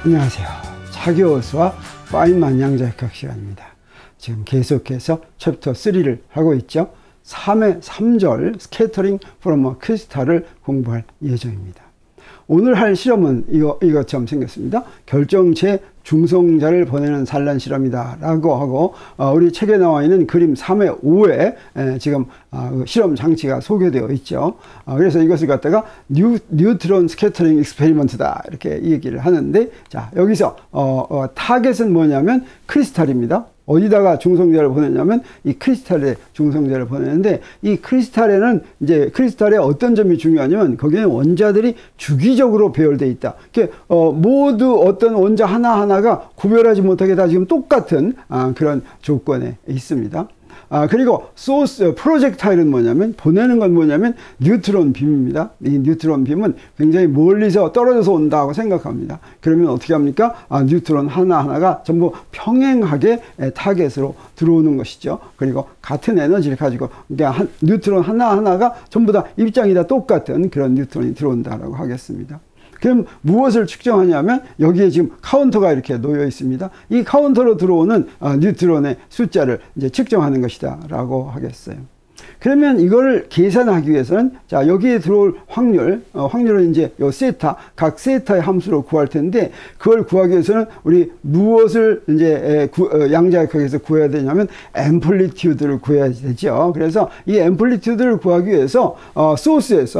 안녕하세요. 차교수와 파인만 양자역학 시간입니다. 지금 계속해서 챕터 3를 하고 있죠. 3의 3절 스캐터링 프롬 어 크리스탈을 공부할 예정입니다. 오늘 할 실험은 이것처럼 생겼습니다. 결정체 중성자를 보내는 산란 실험이다 라고 하고, 우리 책에 나와 있는 그림 3의 5에 지금 실험 장치가 소개되어 있죠. 그래서 이것을 갖다가 뉴트론 스캐터링 익스페리먼트다 이렇게 얘기를 하는데, 자, 여기서 타겟은 뭐냐면 크리스탈입니다. 어디다가 중성자를 보내냐면 이 크리스탈에 중성자를 보내는데, 이 크리스탈에는 이제 크리스탈의 어떤 점이 중요하냐면 거기에는 원자들이 주기적으로 배열되어 있다. 모두 어떤 원자 하나하나가 구별하지 못하게 다 지금 똑같은 그런 조건에 있습니다. 그리고 소스 프로젝타일은 뭐냐면, 보내는 건 뭐냐면 뉴트론 빔입니다. 이 뉴트론 빔은 굉장히 멀리서 떨어져서 온다고 생각합니다. 그러면 어떻게 합니까? 뉴트론 하나하나가 전부 평행하게 타겟으로 들어오는 것이죠. 그리고 같은 에너지를 가지고, 그러니까 뉴트론 하나하나가 전부 다 입장이 다 똑같은 그런 뉴트론이 들어온다라고 하겠습니다. 그럼 무엇을 측정하냐면, 여기에 지금 카운터가 이렇게 놓여 있습니다. 이 카운터로 들어오는 뉴트론의 숫자를 이제 측정하는 것이다 라고 하겠어요. 그러면 이걸 계산하기 위해서는, 자, 여기에 들어올 확률은 이제 요 세타, 각 세타의 함수로 구할 텐데, 그걸 구하기 위해서는 우리 무엇을 이제 양자역학에서 구해야 되냐면 앰플리튜드를 구해야 되죠. 그래서 이 앰플리튜드를 구하기 위해서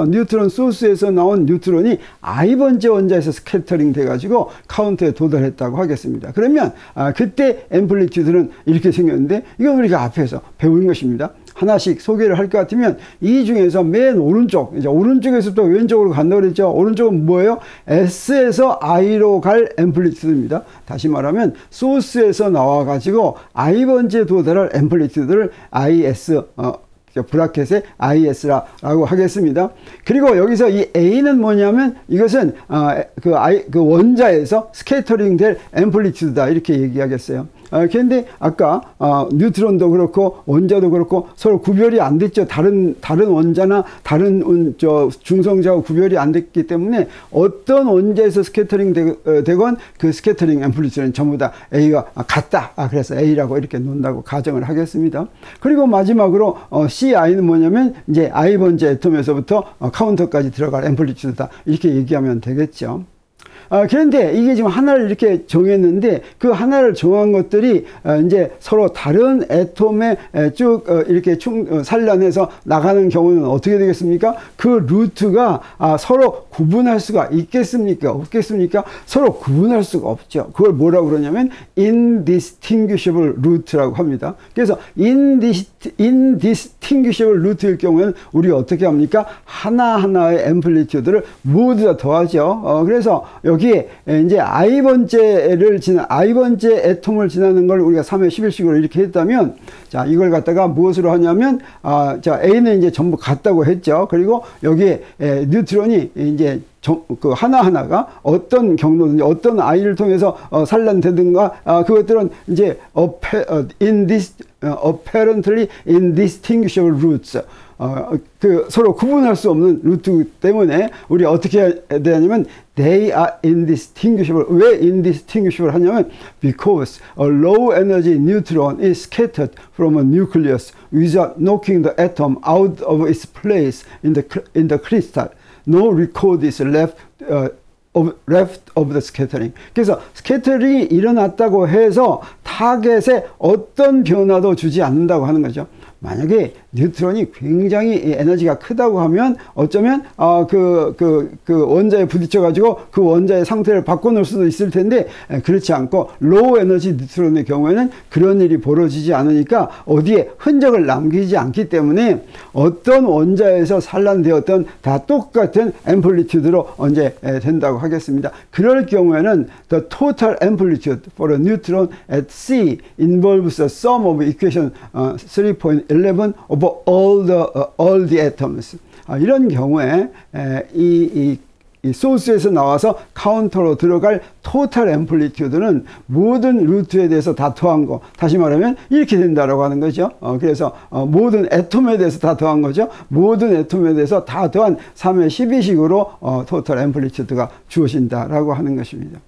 뉴트론 소스에서 나온 뉴트론이 i번째 원자에서 스캐터링 돼가지고 카운터에 도달했다고 하겠습니다. 그러면 그때 앰플리튜드는 이렇게 생겼는데, 이건 우리가 앞에서 배운 것입니다. 하나씩 소개를 할 것 같으면, 이 중에서 맨 오른쪽, 이제 오른쪽에서부터 왼쪽으로 간다고 그랬죠. 오른쪽은 뭐예요? S에서 I로 갈 앰플리튜드입니다. 다시 말하면 소스에서 나와가지고 I번째 도달할 앰플리튜드를 IS, 브라켓에 IS라고 하겠습니다. 그리고 여기서 이 A는 뭐냐면, 이것은 그 원자에서 스캐터링 될 앰플리튜드다 이렇게 얘기하겠어요. 그런데 아까 뉴트론도 그렇고 원자도 그렇고 서로 구별이 안 됐죠. 다른 원자나 다른 중성자와 구별이 안 됐기 때문에 어떤 원자에서 스캐터링 되건 그 스캐터링 앰플리튜드는 전부 다 A가 같다. 그래서 A라고 이렇게 놓는다고 가정을 하겠습니다. 그리고 마지막으로 CI는 뭐냐면, 이제 I번째 애톰에서부터 카운터까지 들어갈 앰플리튜드다 이렇게 얘기하면 되겠죠. 그런데 이게 지금 하나를 이렇게 정했는데, 그 하나를 정한 것들이 이제 서로 다른 애톰에 쭉 이렇게 산란해서 나가는 경우는 어떻게 되겠습니까? 그 루트가 서로 구분할 수가 있겠습니까? 없겠습니까? 서로 구분할 수가 없죠. 그걸 뭐라고 그러냐면 indistinguishable route라고 합니다. 그래서 indistinguishable route일 경우에는 우리 어떻게 합니까? 하나하나의 앰플리튜드를 모두 다 더하죠. 그래서 여기에 이제 i번째 애톰을 지나는 걸 우리가 3의 11식으로 이렇게 했다면, 자, 이걸 갖다가 무엇으로 하냐면, 자, A는 이제 전부 같다고 했죠. 그리고 여기에 뉴트론이 이제 그 하나하나가 어떤 경로든지 어떤 I를 통해서 산란되든가, 그것들은 이제 apparently indistinguishable routes, 서로 구분할 수 없는 루트 때문에 우리 어떻게 해야 되냐면 they are indistinguishable. 왜 indistinguishable 하냐면 because a low energy neutron is scattered from a nucleus without knocking the atom out of its place in the crystal. No record is left of the scattering. 그래서 스캐터링이 일어났다고 해서 타겟에 어떤 변화도 주지 않는다고 하는 거죠. 만약에 뉴트론이 굉장히 에너지가 크다고 하면 어쩌면 그 원자에 부딪혀 가지고 그 원자의 상태를 바꿔놓을 수도 있을 텐데, 그렇지 않고 로우 에너지 뉴트론의 경우에는 그런 일이 벌어지지 않으니까 어디에 흔적을 남기지 않기 때문에 어떤 원자에서 산란되었던 다 똑같은 앰플리튜드로 언제 된다고 하겠습니다. 그럴 경우에는 the total amplitude for a neutron at C involves the sum of equation 3.11 of all the atoms. 이런 경우에 이 소스에서 나와서 카운터로 들어갈 토탈 앰플리튜드는 모든 루트에 대해서 다 더한 거, 다시 말하면 이렇게 된다라고 하는 거죠. 그래서 모든 애톰에 대해서 다 더한 거죠. 모든 애톰에 대해서 다 더한 3의 12식으로 토탈 앰플리튜드가 주어진다라고 하는 것입니다.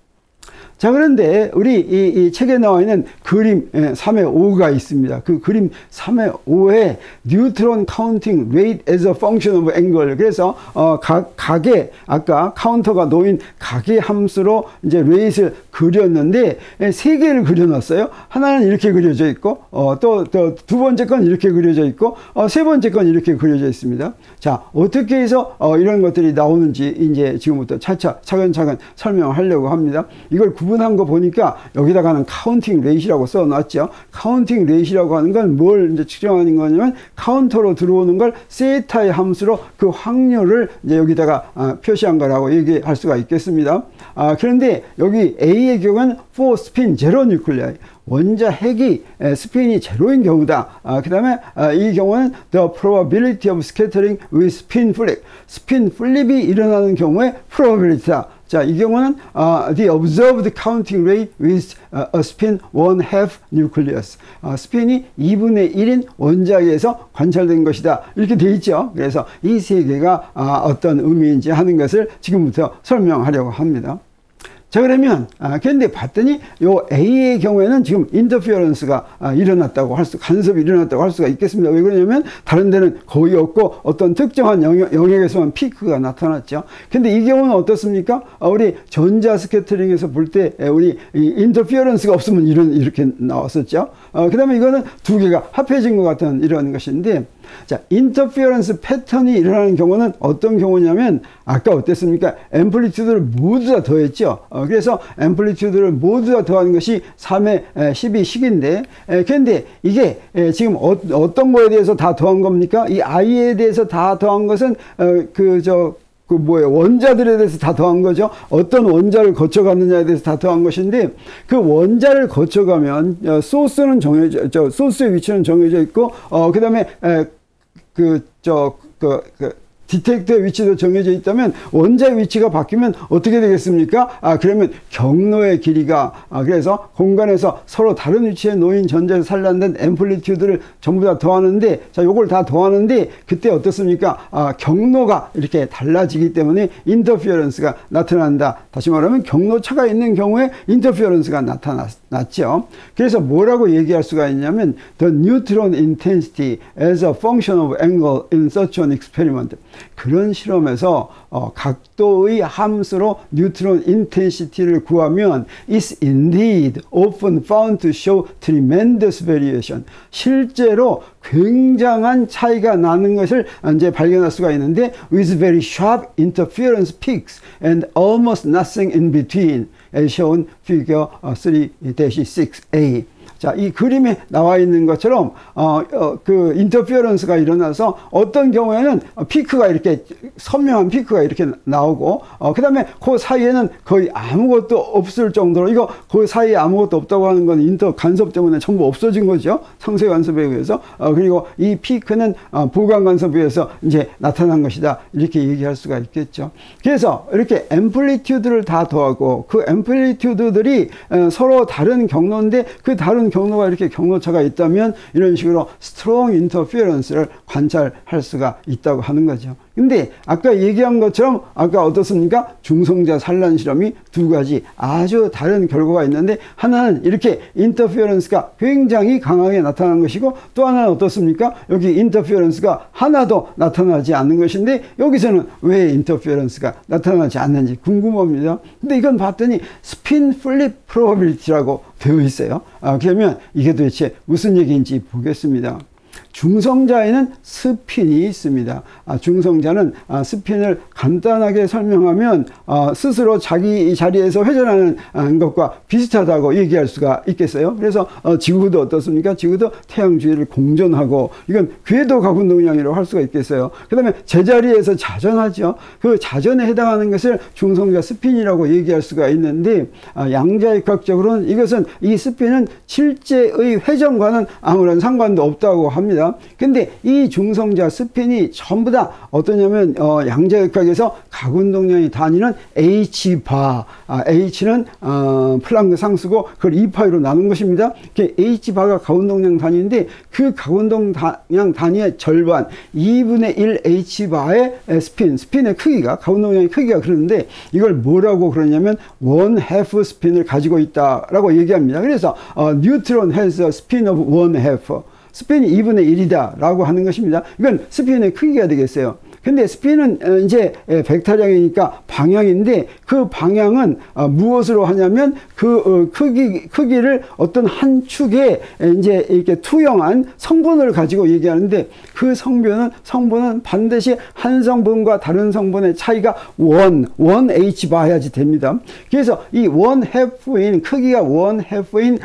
자, 그런데 우리 이 책에 나와 있는 그림 3의 5가 있습니다. 그 그림 3의 5에 뉴트론 카운팅 레이트 as a function of angle. 그래서 각의 아까 카운터가 놓인 각의 함수로 이제 레이트를 그렸는데 세 개를 그려놨어요. 하나는 이렇게 그려져 있고 또 두 번째 건 이렇게 그려져 있고 세 번째 건 이렇게 그려져 있습니다. 자, 어떻게 해서 이런 것들이 나오는지 이제 지금부터 차근차근 설명하려고 합니다. 이걸 구분한 거 보니까 여기다가는 카운팅 레이시라고 써놨죠. 카운팅 레이시라고 하는 건 뭘 이제 측정하는 거냐면 카운터로 들어오는 걸 세타의 함수로 그 확률을 이제 여기다가 표시한 거라고 얘기할 수가 있겠습니다. 그런데 여기 A의 경우는 for spin zero nuclei. 원자 핵이 스핀이 제로인 경우다. 그 다음에 이 경우는 the probability of scattering with spin flip. 스핀 플립이 일어나는 경우에 probability다. 자, 이 경우는 the observed counting rate with a spin 1/2 nucleus. 스핀이 2분의 1인 원자에서 관찰된 것이다. 이렇게 돼 있죠. 그래서 이 세 개가 어떤 의미인지 하는 것을 지금부터 설명하려고 합니다. 자, 그러면 그런데 봤더니 요 A의 경우에는 지금 인터피어런스가 일어났다고 간섭이 일어났다고 할 수가 있겠습니다. 왜 그러냐면 다른 데는 거의 없고 어떤 특정한 영역에서만 피크가 나타났죠. 근데 이 경우는 어떻습니까? 우리 전자 스캐터링에서 볼 때 우리 인터피어런스가 없으면 이렇게 나왔었죠. 그 다음에 이거는 두 개가 합해진 것 같은 이런 것인데, 자, 인터피어런스 패턴이 일어나는 경우는 어떤 경우냐면 아까 어땠습니까? 앰플리튜드를 모두 다 더했죠. 그래서 앰플리튜드를 모두 다 더하는 것이 3의 12식인데, 그런데 이게 지금 어떤 거에 대해서 다 더한 겁니까? 이 i에 대해서 다 더한 것은 원자들에 대해서 다 더한 거죠. 어떤 원자를 거쳐갔느냐에 대해서 다 더한 것인데, 그 원자를 거쳐가면 소스는 정해져, 소스의 위치는 정해져 있고, 그 다음에 디텍터의 위치도 정해져 있다면 원자의 위치가 바뀌면 어떻게 되겠습니까? 그러면 경로의 길이가, 그래서 공간에서 서로 다른 위치에 놓인 전자에서 산란된 앰플리튜드를 전부 다 더하는데, 자, 요걸 다 더하는데 그때 어떻습니까? 경로가 이렇게 달라지기 때문에 인터피어런스가 나타난다. 다시 말하면 경로차가 있는 경우에 인터피어런스가 나타났죠. 그래서 뭐라고 얘기할 수가 있냐면 the neutron intensity as a function of angle in such an experiment. 그런 실험에서 각도의 함수로 뉴트론 인텐시티를 구하면 is indeed often found to show tremendous variation. 실제로 굉장한 차이가 나는 것을 이제 발견할 수가 있는데 with very sharp interference peaks and almost nothing in between, as shown figure 3-6a. 자, 이 그림에 나와 있는 것처럼 그 인터피어런스가 일어나서 어떤 경우에는 피크가 이렇게 선명한 피크가 이렇게 나오고, 그 다음에 그 사이에는 거의 아무것도 없을 정도로, 이거 그 사이에 아무것도 없다고 하는 건 인터 간섭 때문에 전부 없어진 거죠. 상쇄 간섭에 의해서. 그리고 이 피크는 보강 간섭에 의해서 이제 나타난 것이다. 이렇게 얘기할 수가 있겠죠. 그래서 이렇게 앰플리튜드를 다 더하고 그 앰플리튜드들이 서로 다른 경로인데 그 다른 경로가 이렇게 경로차가 있다면 이런 식으로 스트롱 인터피어런스를 관찰할 수가 있다고 하는 거죠. 근데 아까 얘기한 것처럼 아까 어떻습니까? 중성자 산란 실험이 두 가지 아주 다른 결과가 있는데, 하나는 이렇게 인터피어런스가 굉장히 강하게 나타나는 것이고, 또 하나는 어떻습니까? 여기 인터피어런스가 하나도 나타나지 않는 것인데, 여기서는 왜 인터피어런스가 나타나지 않는지 궁금합니다. 근데 이건 봤더니 스핀 플립 프로바빌리티라고 되어 있어요. 그러면 이게 도대체 무슨 얘기인지 보겠습니다. 중성자에는 스핀이 있습니다. 중성자는 스핀을 간단하게 설명하면 스스로 자기 자리에서 회전하는 것과 비슷하다고 얘기할 수가 있겠어요. 그래서 지구도 어떻습니까? 지구도 태양 주위를 공전하고, 이건 궤도 가운동량이라고 할 수가 있겠어요. 그 다음에 제자리에서 자전하죠. 그 자전에 해당하는 것을 중성자 스핀이라고 얘기할 수가 있는데, 양자역학적으로는 이 스핀은 실제의 회전과는 아무런 상관도 없다고 합니다. 됩니다. 근데 이 중성자 스핀이 전부 다 어떠냐면 양자역학에서 각운동량의 단위는 h바, h는 플랑크 상수고 그걸 2파이로 나눈 것입니다. h바가 각운동량 단위인데 그 각운동량 단위의 절반 2분의 1 h바의 스핀의 크기가 각운동량의 크기가 그러는데 이걸 뭐라고 그러냐면 1/2 스핀을 가지고 있다라고 얘기합니다. 그래서 뉴트론 has a spin of 1/2 스핀이 2분의 1이다 라고 하는 것입니다. 이건 스핀의 크기가 되겠어요. 근데 스핀은 이제 벡터량이니까 방향인데 그 방향은 무엇으로 하냐면 그 크기를 어떤 한 축에 이제 이렇게 투영한 성분을 가지고 얘기하는데 그 성분은 반드시 한 성분과 다른 성분의 차이가 1H 봐야지 됩니다. 그래서 이 1/2인 크기가 1/2인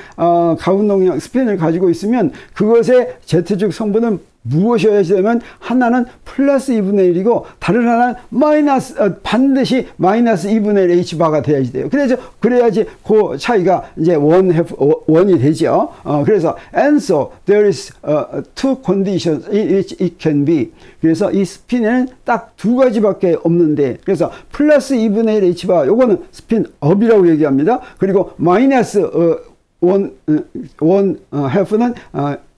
가운동량 스핀을 가지고 있으면 그것의 Z축 성분은 무엇이어야지 되면 하나는 플러스 2분의 1이고 다른 하나는 반드시 마이너스 2분의 1 H바가 돼야지 돼요. 그래야지 그 차이가 이제 1이 되죠. 그래서 and so there is two conditions in which it can be. 그래서 이 스핀에는 딱 두 가지밖에 없는데 그래서 플러스 2분의 1 H바 요거는 스핀 업이라고 얘기합니다. 그리고 마이너스 1/2는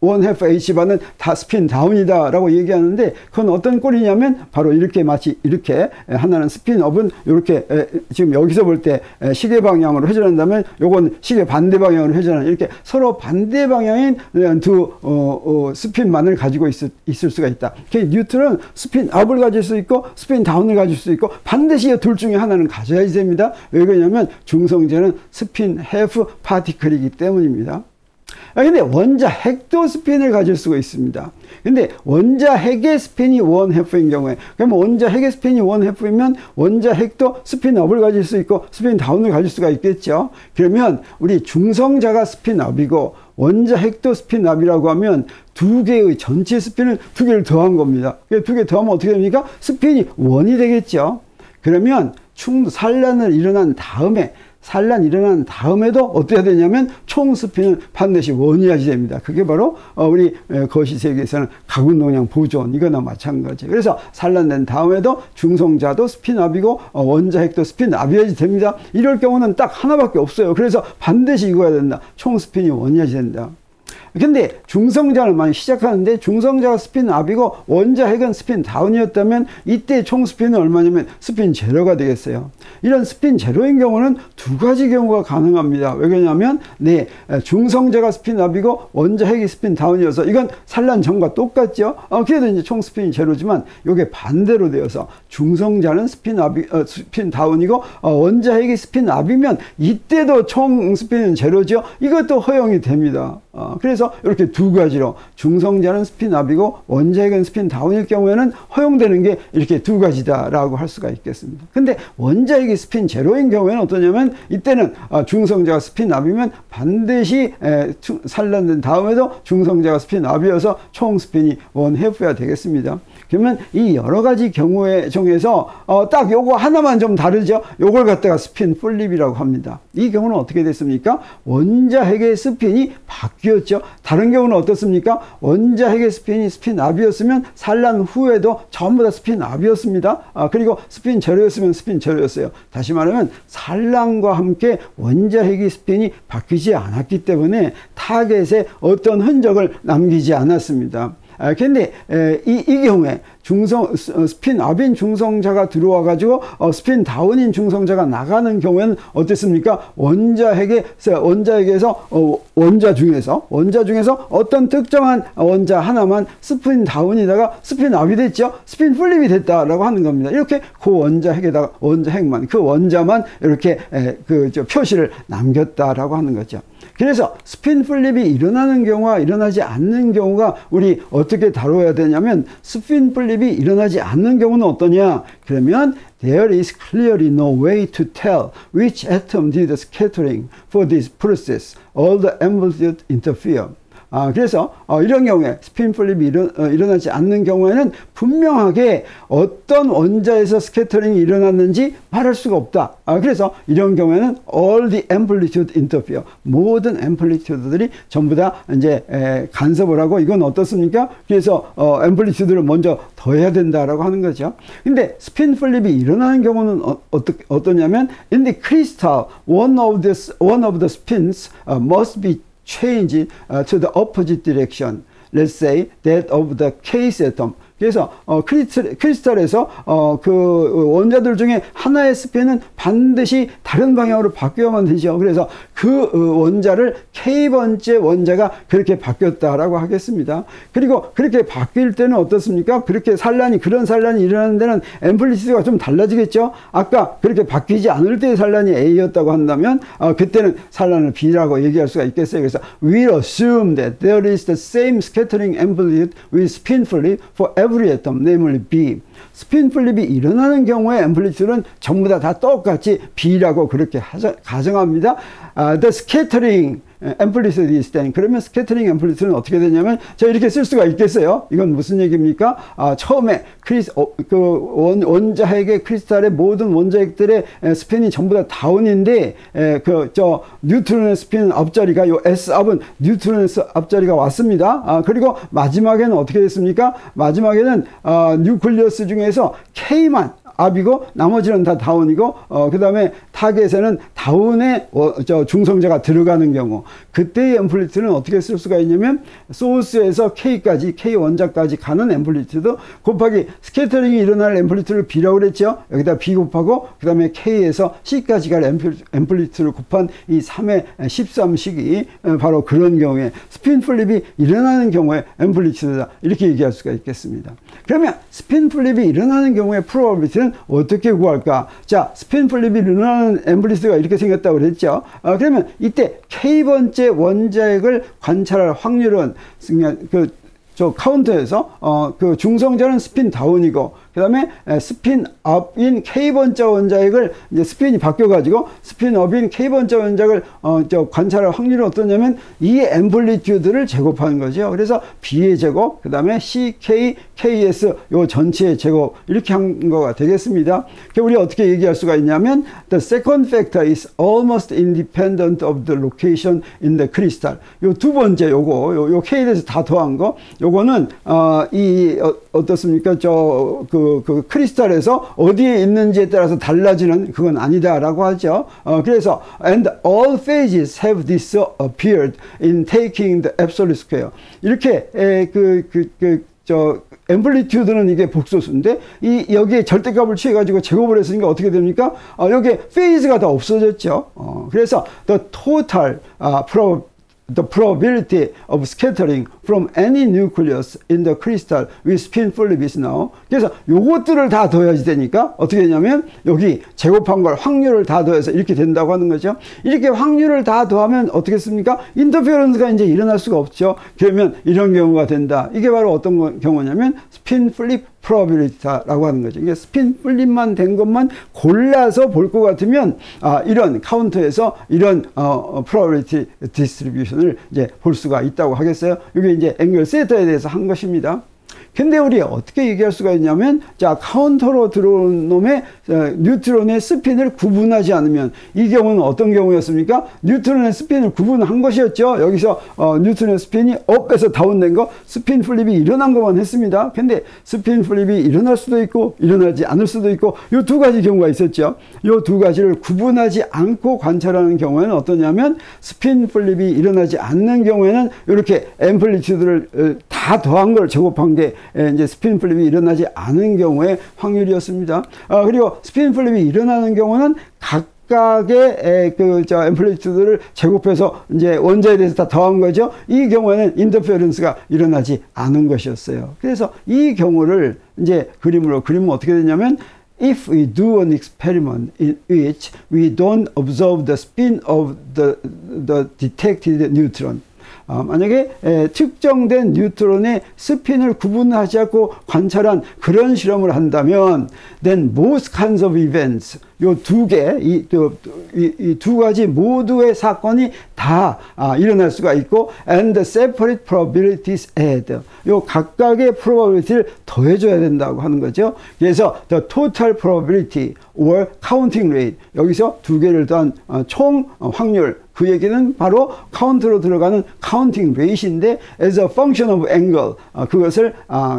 1/2 H바는 다 스핀 다운이다 라고 얘기하는데 그건 어떤 꼴이냐면 바로 이렇게 마치 이렇게 하나는 스핀 업은 이렇게 지금 여기서 볼 때 시계 방향으로 회전한다면 요건 시계 반대 방향으로 회전하는 이렇게 서로 반대 방향인 두 스핀만을 가지고 있을 수가 있다. 뉴트론은 스핀 업을 가질 수 있고 스핀 다운을 가질 수 있고 반드시 둘 중에 하나는 가져야지 됩니다. 왜 그러냐면 중성자는 스핀 해프 파티클이기 때문입니다. 근데 원자 핵도 스핀을 가질 수가 있습니다. 근데 원자 핵의 스핀이 1/2인 경우에 그러면 원자 핵의 스핀이 1/2이면 원자 핵도 스핀 업을 가질 수 있고 스핀 다운을 가질 수가 있겠죠. 그러면 우리 중성자가 스핀 업이고 원자 핵도 스핀 업이라고 하면 두 개의 전체 스핀을 두 개를 더한 겁니다. 두 개 더하면 어떻게 됩니까? 스핀이 1이 되겠죠. 그러면 산란을 일어난 다음에도 어떻게 해야 되냐면 총 스핀은 반드시 1이어야지 됩니다. 그게 바로 우리 거시세계에서는 각운동량 보존 이거나 마찬가지. 그래서 산란된 다음에도 중성자도 스핀압이고 원자 핵도 스핀압이어야지 됩니다. 이럴 경우는 딱 하나밖에 없어요. 그래서 반드시 이거야 된다. 총 스핀이 1이어야지 된다. 근데 중성자를 많이 시작하는데 중성자가 스핀 압이고 원자 핵은 스핀 다운이었다면 이때 총 스핀은 얼마냐면 스핀 제로가 되겠어요. 이런 스핀 제로인 경우는 두 가지 경우가 가능합니다. 왜 그러냐면 중성자가 스핀 압이고 원자 핵이 스핀 다운이어서 이건 산란 전과 똑같죠. 그래도 이제 총 스핀이 제로지만 이게 반대로 되어서 중성자는 스핀 다운이고 원자 핵이 스핀 압이면 이때도 총 스핀은 제로죠. 이것도 허용이 됩니다. 그래서 이렇게 두 가지로 중성자는 스핀 압이고 원자 핵은 스핀 다운일 경우에는 허용되는 게 이렇게 두 가지다라고 할 수가 있겠습니다. 근데 원자 핵이 스핀 제로인 경우에는 어떠냐면 이때는 중성자가 스핀 압이면 반드시 산란된 다음에도 중성자가 스핀 압이어서 총 스핀이 1/2야 되겠습니다. 그러면 이 여러 가지 경우에 중에서 딱 요거 하나만 좀 다르죠. 요걸 갖다가 스핀 플립이라고 합니다. 이 경우는 어떻게 됐습니까? 원자 핵의 스핀이 바뀌었죠. 다른 경우는 어떻습니까? 원자 핵의 스핀이 스핀 압이었으면 산란 후에도 전부 다 스핀 압이었습니다. 그리고 스핀 제로였으면 스핀 제로였어요. 다시 말하면 산란과 함께 원자 핵의 스핀이 바뀌지 않았기 때문에 타겟에 어떤 흔적을 남기지 않았습니다. 근데 이 경우에 스핀 업인 중성자가 들어와 가지고 스핀 다운인 중성자가 나가는 경우에는 어땠습니까? 원자 핵에서 원자 중에서 어떤 특정한 원자 하나만 스핀 다운이다가 스핀 업이 됐죠. 스핀 플립이 됐다라고 하는 겁니다. 이렇게 그 원자 핵에다가 그 원자만 이렇게 표시를 남겼다라고 하는 거죠. 그래서 스핀 플립이 일어나는 경우와 일어나지 않는 경우가 우리 어떻게 다뤄야 되냐면 스핀 플립이 일어나지 않는 경우는 어떠냐? 그러면 there is clearly no way to tell which atom did the scattering for this process. All the amplitude interfere. 그래서 이런 경우에 스핀 플립이 일어나지 않는 경우에는 분명하게 어떤 원자에서 스캐터링이 일어났는지 말할 수가 없다. 그래서 이런 경우에는 all the amplitude interfere, 모든 앰플리튜드들이 전부 다 이제 간섭을 하고, 이건 어떻습니까? 그래서 앰플리튜드를 먼저 더해야 된다라고 하는 거죠. 근데 스핀 플립이 일어나는 경우는 어떠냐면, in the crystal, one of the spins must be changed to the opposite direction. Let's say that of the case atom. 그래서 크리스탈에서 그 원자들 중에 하나의 스핀은 반드시 다른 방향으로 바뀌어야만 되죠. 그래서 그 원자를 K번째 원자가 그렇게 바뀌었다라고 하겠습니다. 그리고 그렇게 바뀔 때는 어떻습니까? 그런 산란이 일어나는 데는 앰플리튜드가 좀 달라지겠죠. 아까 그렇게 바뀌지 않을 때의 산란이 A였다고 한다면 그때는 산란을 B라고 얘기할 수가 있겠어요. 그래서 we'll assume that there is the same scattering amplitude with spin flip for every atom, namely B. 스핀 플립이 일어나는 경우에 앰플리튜드는 전부 다 똑같이 B라고 그렇게 가정합니다. The scattering amplitude is then. 그러면 스캐터링 앰플리튜드는 어떻게 되냐면, 자, 이렇게 쓸 수가 있겠어요. 이건 무슨 얘기입니까? 처음에 원자핵의 크리스탈의 모든 원자핵들의 스핀이 전부 다 다운인데, 뉴트론의 스핀 앞자리가, 요 S압은 뉴트론의 앞자리가 왔습니다. 그리고 마지막에는 어떻게 됐습니까? 마지막에는 뉴클리어스 중에서 K만 압이고 나머지는 다 다운이고, 그 다음에 타겟에는 다운의 중성자가 들어가는 경우, 그때의 앰플리튜드는 어떻게 쓸 수가 있냐면, 소스에서 K 원자까지 가는 앰플리튜드 곱하기 스캐터링이 일어날 앰플리튜드를 B라고 그랬죠. 여기다 B 곱하고 그 다음에 K에서 C까지 갈 앰플리튜드를 곱한 이 3의 13식이 바로 그런 경우에 스핀 플립이 일어나는 경우에 앰플리튜드다, 이렇게 얘기할 수가 있겠습니다. 그러면 스핀 플립이 일어나는 경우에 프로바빌리티는 어떻게 구할까? 자, 스핀 플립이 일어나는 앰플리튜드가 이렇게 생겼다고 그랬죠. 그러면 이때 K번째 원자핵을 관찰할 확률은 카운터에서 그 중성자는 스핀 다운이고, 그 다음에 스핀 업인 K번째 원자핵을 이제 스핀이 바뀌어가지고 스핀 업인 K번째 원자핵을 관찰할 확률은 어떠냐면, 이 앰플리튜드를 제곱하는 거죠. 그래서 B의 제곱, 그 다음에 CK, KS 요 전체의 제곱, 이렇게 한 거가 되겠습니다. 우리 어떻게 얘기할 수가 있냐면, the second factor is almost independent of the location in the crystal. 요 두 번째 요 K에 대해서 다 더한 거, 요거는 어떻습니까? 그 크리스탈에서 어디에 있는지에 따라서 달라지는, 그건 아니다라고 하죠. 그래서 and all phases have disappeared in taking the absolute square. 이렇게 앰플리튜드는 이게 복소수인데, 여기에 절대값을 취해가지고 제곱을 했으니까 어떻게 됩니까? 여기에 페이즈가 다 없어졌죠. 그래서 the total the probability of scattering from any nucleus in the crystal with spin flip is now. 그래서 요것들을 다 더해야지 되니까 어떻게 되냐면, 여기 제곱한 걸 확률을 다 더해서 이렇게 된다고 하는 거죠. 이렇게 확률을 다 더하면 어떻게 습니까? 인터페어런스가 이제 일어날 수가 없죠. 그러면 이런 경우가 된다. 이게 바로 어떤 경우냐면 스핀 플립 프로바빌리티라고 하는 거죠. 이게 스핀 플립만 된 것만 골라서 볼 것 같으면 이런 카운터에서 이런 프로바빌리티 디스트리뷰션을 이제 볼 수가 있다고 하겠어요. 이게 이제 앵글 세타에 대해서 한 것입니다. 근데 우리 어떻게 얘기할 수가 있냐면, 자, 카운터로 들어온 놈의 뉴트론의 스핀을 구분하지 않으면, 이 경우는 어떤 경우였습니까? 뉴트론의 스핀을 구분한 것이었죠. 여기서 뉴트론의 스핀이 업에서 다운된 거, 스핀 플립이 일어난 것만 했습니다. 근데 스핀 플립이 일어날 수도 있고 일어나지 않을 수도 있고, 이 두 가지 경우가 있었죠. 이 두 가지를 구분하지 않고 관찰하는 경우에는 어떠냐면, 스핀 플립이 일어나지 않는 경우에는 이렇게 앰플리튜드를 다 더한 걸 제곱한 게 이제 스핀 플립이 일어나지 않은 경우의 확률이었습니다. 그리고 스핀 플립이 일어나는 경우는 각각의 앰플리튜드를 제곱해서 이제 원자에 대해서 다 더한 거죠. 이 경우에는 인터페어런스가 일어나지 않은 것이었어요. 그래서 이 경우를 이제 그림으로 그리면 어떻게 되냐면, if we do an experiment in which we don't observe the spin of the detected neutron. 만약에 특정된 뉴트론의 스핀을 구분하지 않고 관찰한 그런 실험을 한다면 then most kinds of events 요 두 개, 이 두 가지 모두의 사건이 다 일어날 수가 있고 and the separate probabilities add 요 각각의 probability를 더해줘야 된다고 하는 거죠. 그래서 the total probability or counting rate 여기서 두 개를 더한 총 확률 그 얘기는 바로 카운트로 들어가는 카운팅 레이트인데 as a function of angle 그것을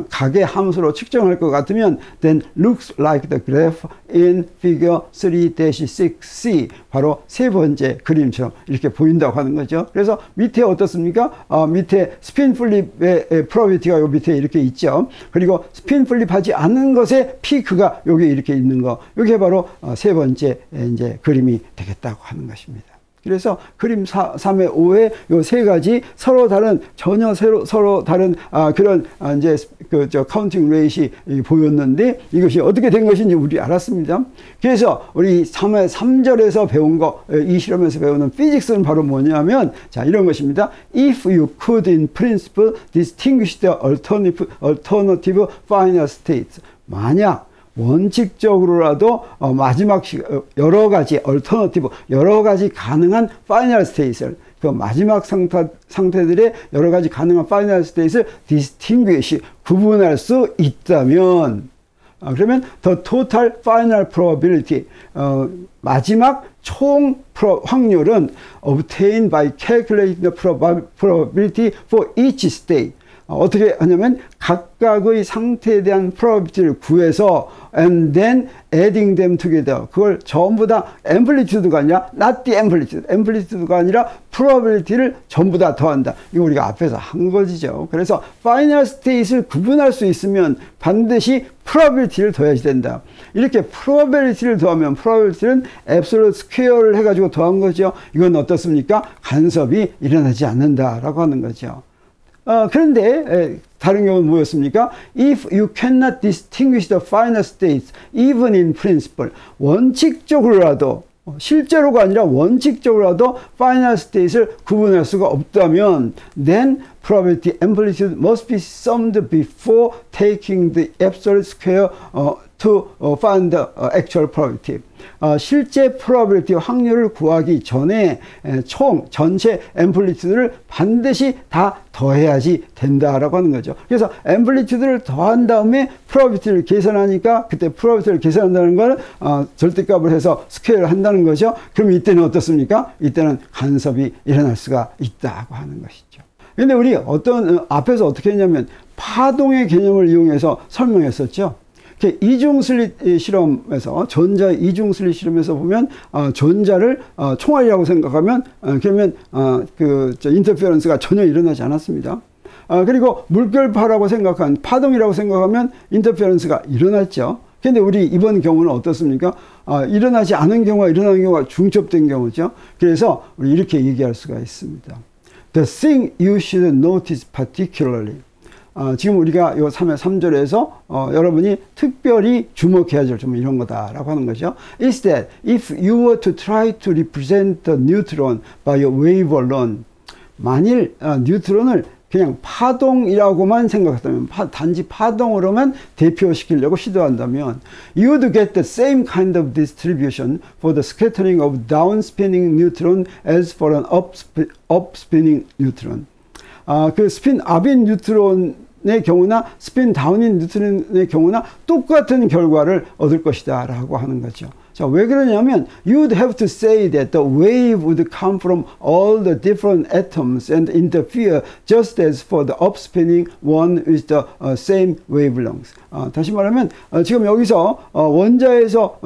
각의 함수로 측정할 것 같으면 then looks like the graph in figure 3-6c 바로 세 번째 그림처럼 이렇게 보인다고 하는 거죠. 그래서 밑에 어떻습니까? 밑에 스핀 플립의 probability가 요 밑에 이렇게 있죠. 그리고 스핀 플립하지 않는 것의 피크가 여기 이렇게 있는 거 이게 바로 세 번째 이제 그림이 되겠다고 하는 것입니다. 그래서 그림 3의 5의 요 세 가지 서로 다른 전혀 서로 다른 그런 이제 카운팅 레이트이 보였는데 이것이 어떻게 된 것인지 우리 알았습니다. 그래서 우리 3의 3절에서 배운 거 이 실험에서 배우는 피직스는 바로 뭐냐면 자 이런 것입니다. If you could in principle distinguish the alternative final states 만약 원칙적으로라도 마지막 여러 가지 얼터너티브 여러 가지 가능한 파이널 스테이트를 그 마지막 상태들의 여러 가지 가능한 파이널 스테이트를 distinguish 구분할 수 있다면 그러면 the total final probability 마지막 총 확률은 obtained by calculating the probability for each state 어떻게 하냐면 각각의 상태에 대한 probability를 구해서 and then adding them together 그걸 전부 다 amplitude가 아니라 not the amplitude가 아니라 probability를 전부 다 더한다. 이거 우리가 앞에서 한 것이죠. 그래서 final state를 구분할 수 있으면 반드시 probability를 더해야 된다. 이렇게 probability를 더하면 probability는 absolute square를 해가지고 더한 거죠. 이건 어떻습니까? 간섭이 일어나지 않는다라고 하는 거죠. 그런데 다른 경우는 뭐였습니까? If you cannot distinguish the final states even in principle 원칙적으로라도 실제로가 아니라 원칙적으로라도 final states를 구분할 수가 없다면 then probability amplitude must be summed before taking the absolute square to find the actual probability. 실제 probability 확률을 구하기 전에 전체 amplitude를 반드시 다 더해야지 된다라고 하는 거죠. 그래서 amplitude를 더한 다음에 probability를 계산하니까 그때 probability를 계산한다는 걸 절대값을 해서 스퀘어를 한다는 거죠. 그럼 이때는 어떻습니까? 이때는 간섭이 일어날 수가 있다고 하는 것이죠. 근데 우리 앞에서 어떻게 했냐면 파동의 개념을 이용해서 설명했었죠. 이중 슬릿 실험에서 전자 이중 슬릿 실험에서 보면 전자를 총알이라고 생각하면 그러면 인터페어런스가 전혀 일어나지 않았습니다. 그리고 물결파라고 생각한 파동이라고 생각하면 인터페어런스가 일어났죠. 근데 우리 이번 경우는 어떻습니까? 일어나지 않은 경우와 일어나는 경우가 중첩된 경우죠. 그래서 우리 이렇게 얘기할 수가 있습니다. The thing you should notice particularly 지금 우리가 요 3의 3절에서 여러분이 특별히 주목해야 될 점은 이런 거다라고 하는 거죠. Is that if you were to try to represent the neutron by a wave alone 만일 뉴트론을 그냥 파동이라고만 생각한다면 단지 파동으로만 대표시키려고 시도한다면 you would get the same kind of distribution for the scattering of downspinning neutron as for an upspinning neutron. 그 스핀 업인 뉴트론의 경우나 스핀 다운인 뉴트론의 경우나 똑같은 결과를 얻을 것이다 라고 하는 거죠. 자, 왜 그러냐면 you'd have to say that the wave would come from all the different atoms and interfere just as for the upspinning one with the same wavelength. 다시 말하면 지금 여기서 원자에서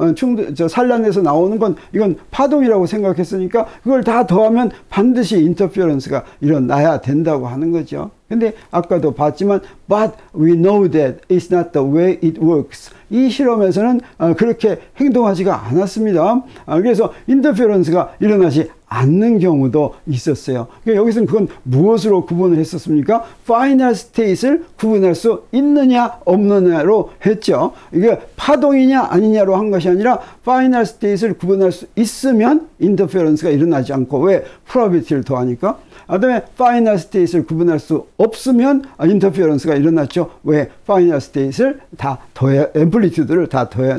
산란에서 나오는 건 이건 파동이라고 생각했으니까 그걸 다 더하면 반드시 인터피어런스가 일어나야 된다고 하는 거죠. 근데 아까도 봤지만 but we know that it's not the way it works. 이 실험에서는 그렇게 행동하지가 않았습니다. 그래서 인터페어런스가 일어나지 않는 경우도 있었어요. 그러니까 여기서는 그건 무엇으로 구분을 했었습니까? 파이널 스테이트를 구분할 수 있느냐 없느냐로 했죠. 이게 파동이냐 아니냐로 한 것이 아니라 파이널 스테이트를 구분할 수 있으면 인터페런스가 일어나지 않고, 왜? 프로바빌티를 더하니까. 그다음에 파이널 스테이트를 구분할 수 없으면 인터페런스가 일어났죠. 왜? 파이널 스테이트를 다 더해, 앰플리튜드를 다 더해야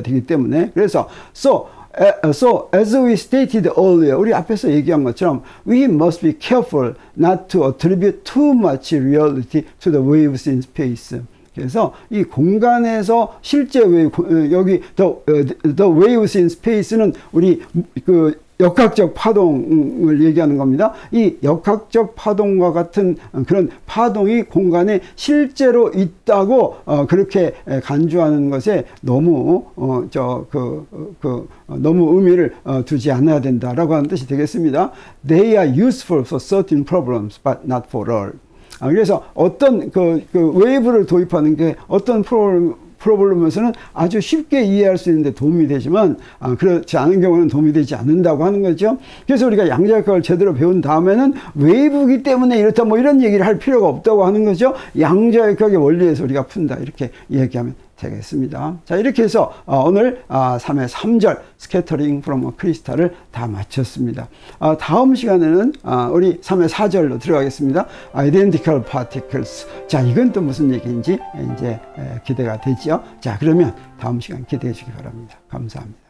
되기 때문에. 그래서 So as we stated earlier, 우리 앞에서 얘기한 것처럼 we must be careful not to attribute too much reality to the waves in space. 그래서 이 공간에서 실제 웨이브, 여기 the waves in space는 우리 그 역학적 파동을 얘기하는 겁니다. 이 역학적 파동과 같은 그런 파동이 공간에 실제로 있다고 그렇게 간주하는 것에 너무 너무 의미를 두지 않아야 된다라고 하는 뜻이 되겠습니다. They are useful for certain problems, but not for all. 그래서 어떤 그 웨이브를 도입하는 게 어떤 프로블럼에서는 아주 쉽게 이해할 수 있는데 도움이 되지만 그렇지 않은 경우는 도움이 되지 않는다고 하는 거죠. 그래서 우리가 양자역학을 제대로 배운 다음에는 웨이브이기 때문에 이렇다 뭐 이런 얘기를 할 필요가 없다고 하는 거죠. 양자역학의 원리에서 우리가 푼다, 이렇게 이야기하면 되겠습니다. 자, 이렇게 해서 오늘 3의 3절 스캐터링 프롬 크리스탈을 다 마쳤습니다. 다음 시간에는 우리 3의 4절로 들어가겠습니다. Identical particles. 자, 이건 또 무슨 얘기인지 이제 기대가 되죠. 자, 그러면 다음 시간 기대해 주기 바랍니다. 감사합니다.